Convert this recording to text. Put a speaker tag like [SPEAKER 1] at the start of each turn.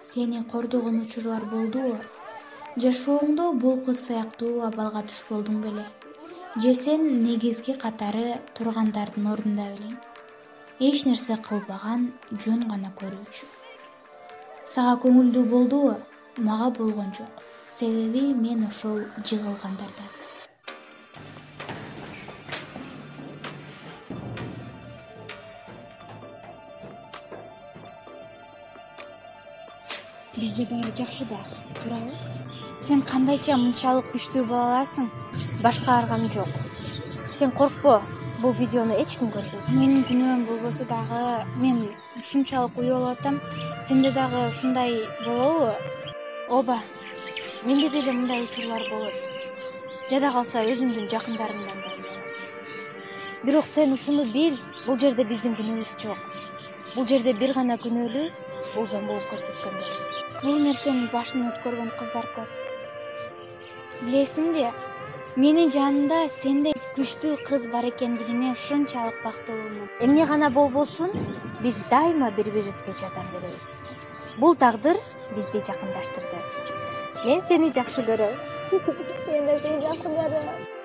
[SPEAKER 1] Сени кордогон учурлар болдубу? Жашооңдо бул кыз сыяктуу абалга туш болдуң беле? Же сен негизги катары тургандардын ордунда белең? Эч нерсе кылбаган, жөн гана көрүүчү. Сага көңүлдүү болдубу? Мага болгон жок. Себеби мен ошол жыгылгандардан.
[SPEAKER 2] Бизде баары жакшы да, турабы? Сен кандайча мынчалык күчтүү боло аласың? Башка аргам жок. Сен коркпо, бул видеону эч ким көрбөйт. Менин күнөөм болбосо дагы мен ушунчалык уялып атам. Сенде дагы ушундай болобу? Ооба. Менде деле мындай учурлар болот. Жада калса өзүмдүн жакындарымдан да уялам. Бирок сен ушуну бил, бул жерде биздин күнөөбүз жок. Бул жерде бир гана күнөөлүү бул зомбулук көрсөткөндөр. Бул нерсени башынан өткөргөн кыздар көп. Билесиңби, менин жанымда сендей күчтүү кыз бар экендигине ушунчалык бактылуумун. Эмне гана болбосун, биз дайыма бири-бирибизге жардам беребиз. Бул тагдыр бизди жакындаштырды. Мен сени жакшы көрөм. Мен да сени жакшы көрөм.